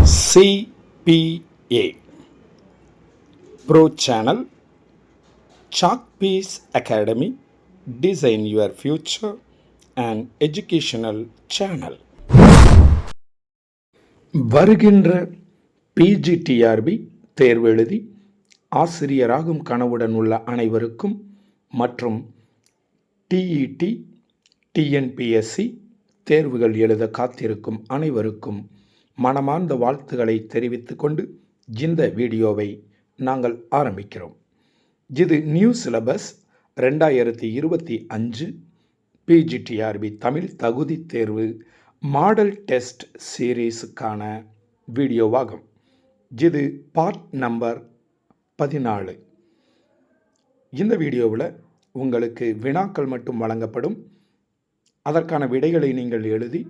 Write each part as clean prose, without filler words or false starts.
CPA Pro Channel, Chalkpiece Academy, Design Your Future and Educational Channel. வருகின்ற PGTRB தேர்வு எழுதி ஆசிரியராகும் கனவுடன் உள்ள அனைவருக்கும் மற்றும் TET, TNPSC தேர்வுகள் எழுத காத்திருக்கும் அனைவருக்கும் மனமார்ந்த வாழ்த்துக்களை தெரிவித்துக் கொண்டு இந்த வீடியோவை நாங்கள் ஆரம்பிக்கிறோம். இது நியூ சிலபஸ் 2025 PGTRB தமிழ் தகுதி தேர்வு மாடல் டெஸ்ட் சீரீஸுக்கான வீடியோவாகும். இது பார்ட் நம்பர் 14. இந்த வீடியோவில் உங்களுக்கு வினாக்கள் மட்டும் வழங்கப்படும். அதற்கான விடைகளை நீங்கள் எழுதி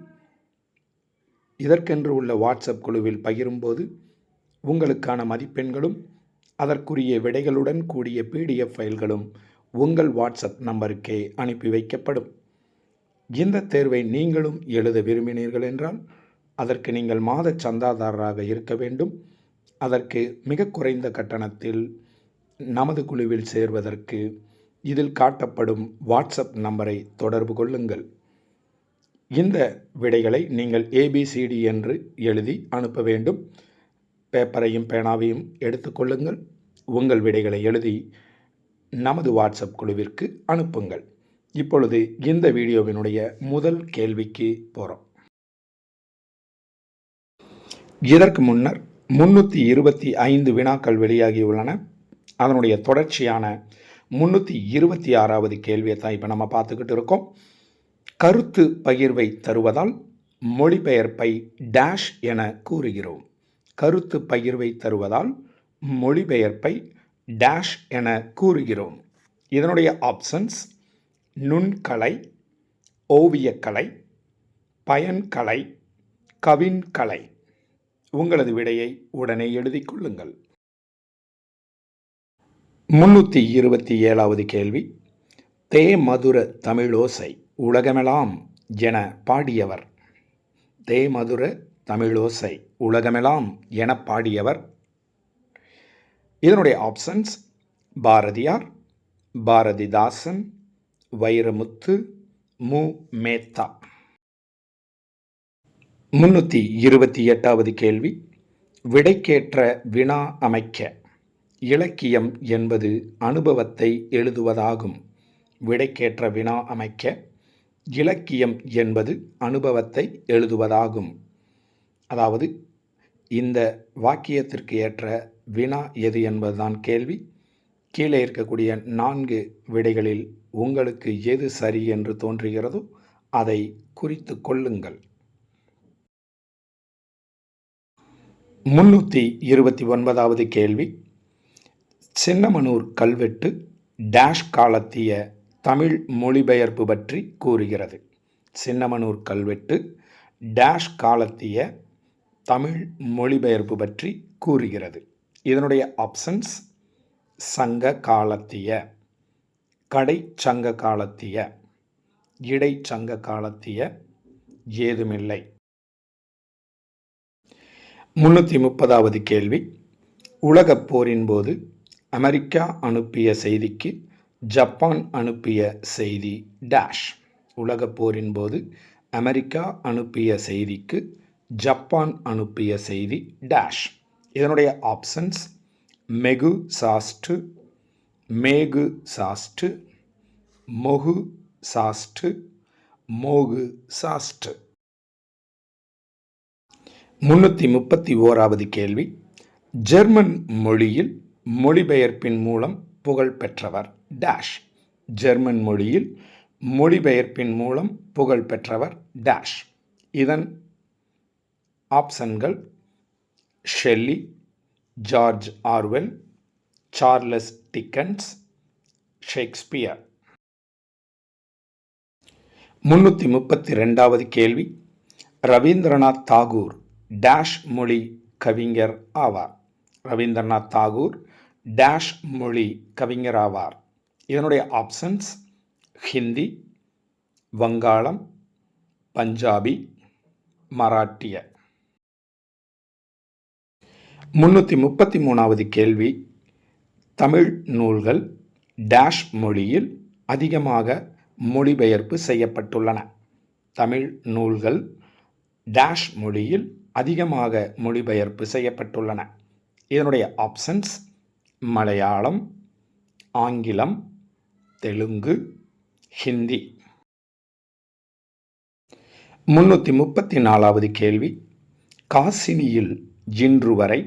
இதற்கென்று உள்ள வாட்ஸ்அப் குழுவில் பகிரும்போது உங்களுக்கான மதிப்பெண்களும் அதற்குரிய விடைகளுடன் கூடிய PDF ஃபைல்களும் உங்கள் வாட்ஸ்அப் நம்பருக்கே அனுப்பி வைக்கப்படும். இந்த தேர்வை நீங்களும் எழுத விரும்பினீர்கள் என்றால் அதற்கு நீங்கள் மாத சந்தாதாரராக இருக்க வேண்டும். அதற்கு மிக குறைந்த கட்டணத்தில் நமது குழுவில் சேர்வதற்கு இதில் காட்டப்படும் வாட்ஸ்அப் நம்பரை தொடர்பு கொள்ளுங்கள். இந்த விடைகளை நீங்கள் ABCD என்று எழுதி அனுப்ப வேண்டும். பேப்பரையும் பேனாவையும் எடுத்துக்கொள்ளுங்கள். உங்கள் விடைகளை எழுதி நமது வாட்ஸ்அப் குழுவிற்கு அனுப்புங்கள். இப்பொழுது இந்த வீடியோவினுடைய முதல் கேள்விக்கு போகிறோம். இதற்கு முன்னர் 325 வினாக்கள் வெளியாகியுள்ளன. அதனுடைய தொடர்ச்சியான 326வது கேள்வியை தான் இப்போ நம்ம பார்த்துக்கிட்டு இருக்கோம். கருத்து பகிர்வை தருவதால் மொழிபெயர்ப்பை டேஷ் என கூறுகிறோம். கருத்து பகிர்வை தருவதால் மொழிபெயர்ப்பை டேஷ் என கூறுகிறோம். இதனுடைய ஆப்ஷன்ஸ் நுண்கலை, ஓவியக்கலை, பயன்கலை, கவின்கலை. உங்களது விடையை உடனே எழுதிக் கொள்ளுங்கள். 327வது கேள்வி. தேமதுர தமிழோசை உலகமெல்லாம் என பாடியவர். தேமதுர தமிழோசை உலகமெல்லாம் என பாடியவர். இதனுடைய ஆப்ஷன்ஸ் பாரதியார், பாரதிதாசன், வைரமுத்து, மு. மேத்தா. 328வது கேள்வி. விடைக்கேற்ற வினா அமைக்க. இலக்கியம் என்பது அனுபவத்தை எழுதுவதாகும். விடைக்கேற்ற வினா அமைக்க. இலக்கியம் என்பது அனுபவத்தை எழுதுவதாகும். அதாவது இந்த வாக்கியத்திற்கு ஏற்ற வினா எது என்பதுதான் கேள்வி. கீழே இருக்கக்கூடிய 4 விடைகளில் உங்களுக்கு எது சரி என்று தோன்றுகிறதோ அதை குறித்து கொள்ளுங்கள். 329வது கேள்வி. சின்னமனூர் கல்வெட்டு டேஷ் காலத்திய தமிழ் மொழிபெயர்ப்பு பற்றி கூறுகிறது. சின்னமனூர் கல்வெட்டு டேஷ் காலத்திய தமிழ் மொழிபெயர்ப்பு பற்றி கூறுகிறது. இதனுடைய ஆப்ஷன்ஸ் சங்க காலத்திய, கடைச்சங்க காலத்திய, இடைச்சங்க காலத்திய, ஏதுமில்லை. 330வது கேள்வி. உலகப் போரின் போது அமெரிக்கா அனுப்பிய செய்திக்கு ஜப்பான் அனுப்பிய செய்தி டேஷ். உலகப் போரின் போது அமெரிக்கா அனுப்பிய செய்திக்கு ஜப்பான் அனுப்பிய செய்தி டேஷ். இதனுடைய ஆப்ஷன்ஸ் மெகு சாஸ்டு, மேகு சாஸ்டு, மொகு சாஸ்டு, மோகு சாஸ்டு. 331வது கேள்வி. ஜெர்மன் மொழியில் மொழிபெயர்ப்பின் மூலம் புகழ் பெற்றவர் டேஷ். ஜெர்மன் மொழியில் மொழிபெயர்ப்பின் மூலம் புகழ் பெற்றவர் டேஷ். இதன் ஆப்ஷன்கள் Shelley, George Orwell, Charles Dickens, Shakespeare. 332வது கேள்வி. ரவீந்திரநாத் தாகூர் டேஷ் மொழி கவிஞர் ஆவார். ரவீந்திரநாத் தாகூர் டேஷ் மொழி கவிஞர் ஆவார். இதனுடைய ஆப்ஷன்ஸ் ஹிந்தி, வங்காளம், பஞ்சாபி, மராட்டிய. 333வது கேள்வி, தமிழ் நூல்கள் டேஷ் மொழியில் அதிகமாக மொழிபெயர்ப்பு செய்யப்பட்டுள்ளன. தமிழ் நூல்கள் டேஷ் மொழியில் அதிகமாக மொழிபெயர்ப்பு செய்யப்பட்டுள்ளன. இதனுடைய ஆப்ஷன்ஸ் மலையாளம், ஆங்கிலம், தெலுங்கு, ஹிந்தி. 334வது கேள்வி, காசினியில் இன்று வரை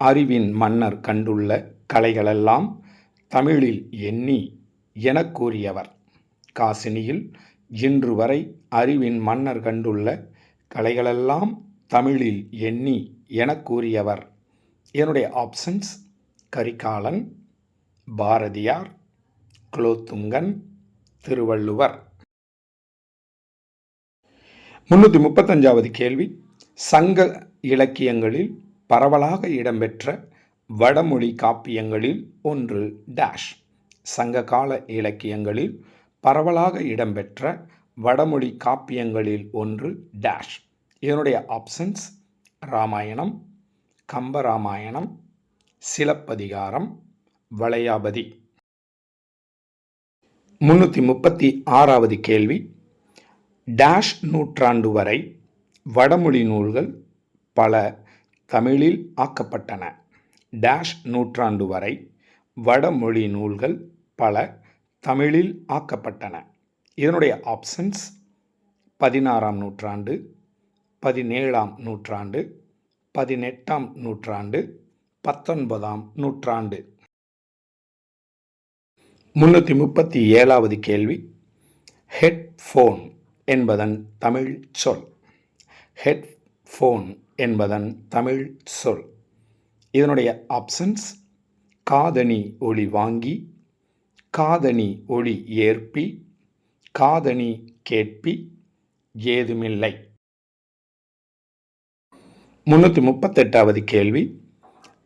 அறிவின் மன்னர் கண்டுள்ள கலைகளெல்லாம் தமிழில் எண்ணி எனக் கூறியவர். காசினியில் இன்று வரை அறிவின் மன்னர் கண்டுள்ள கலைகளெல்லாம் தமிழில் எண்ணி எனக் கூறியவர். என்னுடைய ஆப்ஷன்ஸ் கரிகாலன், பாரதியார், குலோத்துங்கன், திருவள்ளுவர். 335வது கேள்வி, சங்க இலக்கியங்களில் பரவலாக இடம்பெற்ற வடமொழி காப்பியங்களில் ஒன்று டேஷ். சங்க கால இலக்கியங்களில் பரவலாக இடம்பெற்ற வடமொழி காப்பியங்களில் ஒன்று டேஷ். இதனுடைய ஆப்ஷன்ஸ் ராமாயணம், கம்பராமாயணம், சிலப்பதிகாரம், வளையாபதி. 336வது கேள்வி, டேஷ் நூற்றாண்டு வரை வடமொழி நூல்கள் பல தமிழில் ஆக்கப்பட்டன. டேஷ் நூற்றாண்டு வரை வடமொழி நூல்கள் பல தமிழில் ஆக்கப்பட்டன. இதனுடைய ஆப்ஷன்ஸ் 16ஆம் நூற்றாண்டு, 17ஆம் நூற்றாண்டு, 18ஆம் நூற்றாண்டு, 19ஆம் நூற்றாண்டு. 337வது கேள்வி, ஹெட்ஃபோன் என்பதன் தமிழ் சொல். ஹெட்ஃபோன் என்பதன் தமிழ் சொல். இதனுடைய ஆப்ஷன்ஸ் காதணி ஒலி வாங்கி, காதணி ஒலி ஏற்பி, காதணி கேட்பி, ஏதுமில்லை. 338வது கேள்வி,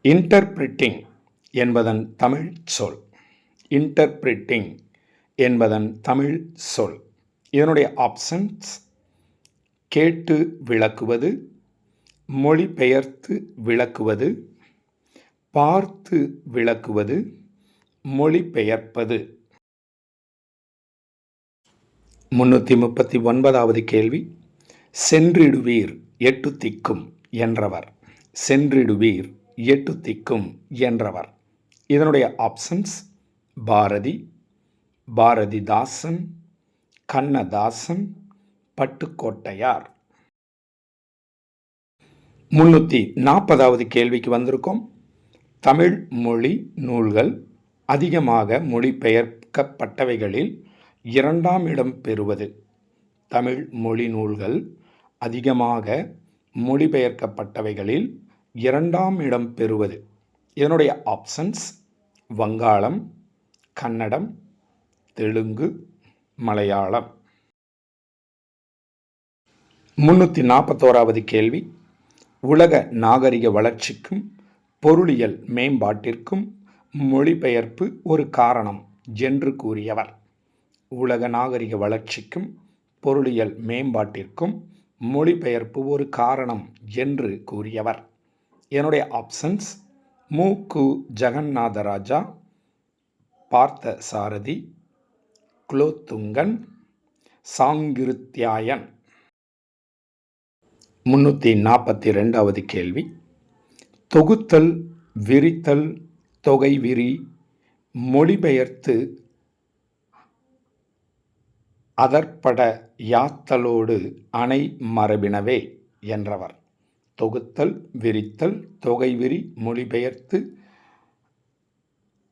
இன்டர்பிரிட்டிங் என்பதன் தமிழ் சொல். இன்டர்பிரிட்டிங் என்பதன் தமிழ் சொல். இதனுடைய ஆப்ஷன்ஸ் கேட்டு விளக்குவது, மொழிபெயர்த்து விளக்குவது, பார்த்து விளக்குவது, மொழிபெயர்ப்பது. 339வது கேள்வி, சென்றிடுவீர் எட்டு திக்கும் என்றவர். சென்றிடுவீர் எட்டு திக்கும் என்றவர். இதனுடைய ஆப்ஷன்ஸ் பாரதி, பாரதிதாசன், கண்ணதாசன், பட்டுக்கோட்டையார். 340வது கேள்விக்கு வந்திருக்கோம். தமிழ் மொழி நூல்கள் அதிகமாக மொழிபெயர்க்கப்பட்டவைகளில் 2ஆம் இடம் பெறுவது. தமிழ் மொழி நூல்கள் அதிகமாக மொழிபெயர்க்கப்பட்டவைகளில் 2ஆம் இடம் பெறுவது. இதனுடைய ஆப்ஷன்ஸ் வங்காளம், கன்னடம், தெலுங்கு, மலையாளம். 341வது கேள்வி, உலக நாகரிக வளர்ச்சிக்கும் பொருளியல் மேம்பாட்டிற்கும் மொழிபெயர்ப்பு ஒரு காரணம் என்று கூறியவர். உலக நாகரிக வளர்ச்சிக்கும் பொருளியல் மேம்பாட்டிற்கும் மொழிபெயர்ப்பு ஒரு காரணம் என்று கூறியவர். என்னுடைய ஆப்ஷன்ஸ் மு.கு. ஜெகநாதராஜா, பார்த்த சாரதி, குலோத்துங்கன், சாங்கிருத்யாயன். 342வது கேள்வி, தொகுத்தல், விரித்தல், தொகை விரி, மொழிபெயர்த்து அதற்பட யாத்தலோடு அணை மரபினவே என்றவர். தொகுத்தல், விரித்தல், தொகை விரி, மொழிபெயர்த்து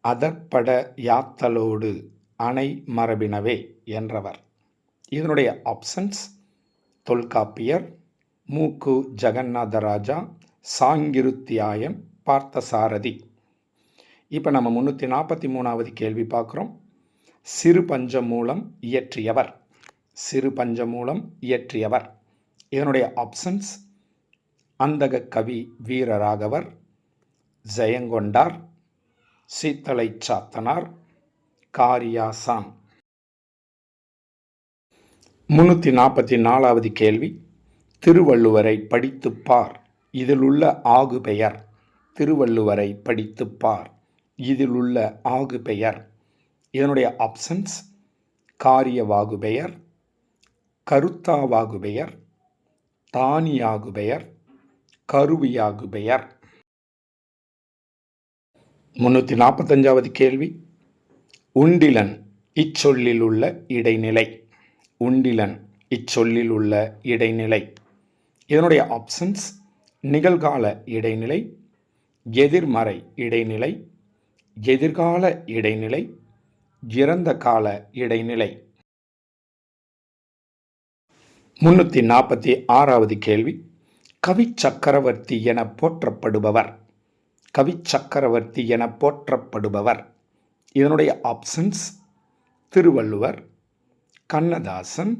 அதற்பட யாத்தலோடு அணை மரபினவே என்றவர். இதனுடைய ஆப்ஷன்ஸ் தொல்காப்பியர், மு.கு. ஜெகநாதராஜா, சாங்கிருத்யாயன், பார்த்தசாரதி. இப்போ நம்ம 343வது கேள்வி பார்க்குறோம். சிறு பஞ்சமூலம் இயற்றியவர். சிறு பஞ்சமூலம் இயற்றியவர். இதனுடைய ஆப்ஷன்ஸ் அந்தக கவி வீரராகவர், ஜெயங்கொண்டார், சீத்தலை சாத்தனார், காரியாசான். 344வது கேள்வி, திருவள்ளுவரை படித்துப்பார், இதிலுள்ள ஆகு பெயர். திருவள்ளுவரை படித்துப் பார். இதில் உள்ள ஆகு பெயர். இதனுடைய ஆப்ஷன்ஸ்: காரியவாகு பெயர், கருத்தாவாகு பெயர், தானியாகு பெயர், கருவியாகு பெயர். 345வது கேள்வி. உண்டிலன் இச்சொல்லில் உள்ள இடைநிலை. உண்டிலன் இச்சொல்லில் உள்ள இடைநிலை. இதனுடைய ஆப்ஷன்ஸ்: நிகழ்கால இடைநிலை, எதிர்மறை இடைநிலை, எதிர்கால இடைநிலை, இறந்த கால இடைநிலை. 346வது கேள்வி. கவி சக்கரவர்த்தி என போற்றப்படுபவர். கவி சக்கரவர்த்தி என போற்றப்படுபவர். இதனுடைய ஆப்ஷன்ஸ்: திருவள்ளுவர், கண்ணதாசன்,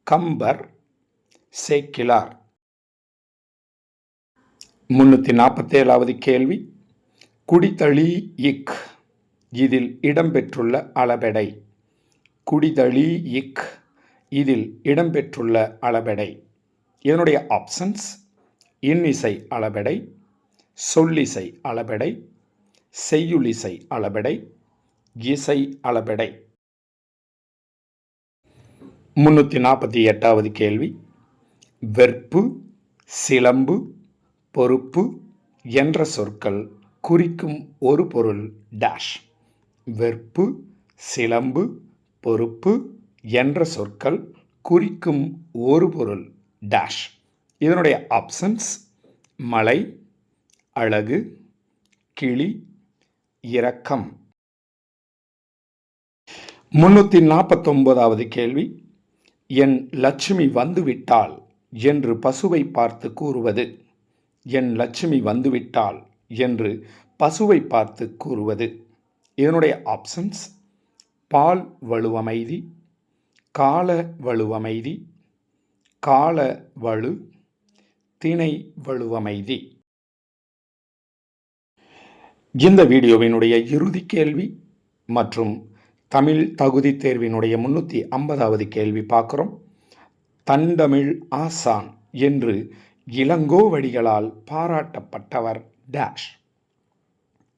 கம்பர், சேக்கிழார். 347வது கேள்வி. குடிதழி இக். இதில் இடம்பெற்றுள்ள அளபெடை. குடிதழி இக். இதில் இடம்பெற்றுள்ள அளபெடை. இதனுடைய ஆப்ஷன்ஸ்: இன்னிசை அளபெடை, சொல்லிசை அளபெடை, செய்யுளிசை அளபெடை, இசை அளபெடை. 348வது கேள்வி. வெற்பு, சிலம்பு, பொறுப்பு என்ற சொற்கள் குறிக்கும் ஒரு பொருள் டேஷ். வெற்பு, சிலம்பு, பொறுப்பு என்ற சொற்கள் குறிக்கும் ஒரு பொருள் டேஷ். இதனுடைய ஆப்ஷன்ஸ்: மலை, அழகு, கிளி, இரக்கம். 349வது கேள்வி. என் லட்சுமி வந்துவிட்டாள் என்று பசுவை பார்த்து கூறுவது. என் லட்சுமி வந்துவிட்டாள் என்று பசுவை பார்த்து கூறுவது. இதனுடைய ஆப்ஷன்ஸ்: பால் வலுவமைதி, கால வலுவமைதி, கால வலு, திணை வலுவமைதி. இந்த வீடியோவினுடைய இறுதி கேள்வி மற்றும் தமிழ் தகுதி தேர்வினுடைய 350வது கேள்வி பார்க்குறோம். தண்டமிழ் ஆசான் என்று இளங்கோவடிகளால் பாராட்டப்பட்டவர் டேஷ்.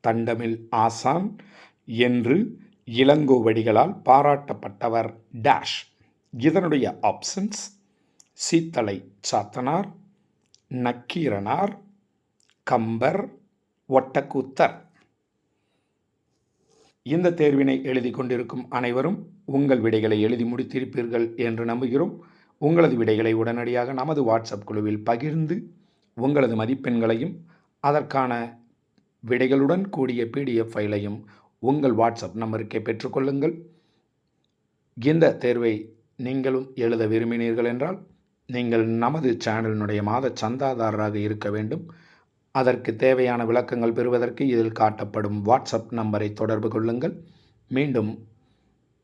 தண்டமிழ் ஆசான் என்று இளங்கோவடிகளால் பாராட்டப்பட்டவர் டேஷ். இதனுடைய ஆப்ஷன்ஸ்: சீத்தலை சாத்தனார், நக்கீரனார், கம்பர், ஒட்டக்கூத்தர். இந்த தேர்வினை எழுதி கொண்டிருக்கும் அனைவரும் உங்கள் விடைகளை எழுதி முடித்திருப்பீர்கள் என்று நம்புகிறோம். உங்களது விடைகளை உடனடியாக நமது வாட்ஸ்அப் குழுவில் பகிர்ந்து உங்களது மதிப்பெண்களையும் அதற்கான விடைகளுடன் கூடிய PDF ஃபைலையும் உங்கள் வாட்ஸ்அப் நம்பருக்கே பெற்றுக்கொள்ளுங்கள். இந்த தேர்வை நீங்களும் எழுத விரும்பினீர்கள் என்றால் நீங்கள் நமது சேனலினுடைய மாத சந்தாதாரராக இருக்க வேண்டும். அதற்கு தேவையான விளக்கங்கள் பெறுவதற்கு இதில் காட்டப்படும் வாட்ஸ்அப் நம்பரை தொடர்பு கொள்ளுங்கள். மீண்டும்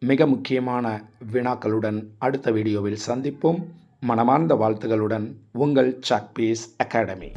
மிக முக்கியமான வினாக்களுடன் அடுத்த வீடியோவில் சந்திப்போம். மனமார்ந்த வாழ்த்துகளுடன் உங்கள் சாக்பீஸ் அகாடமி.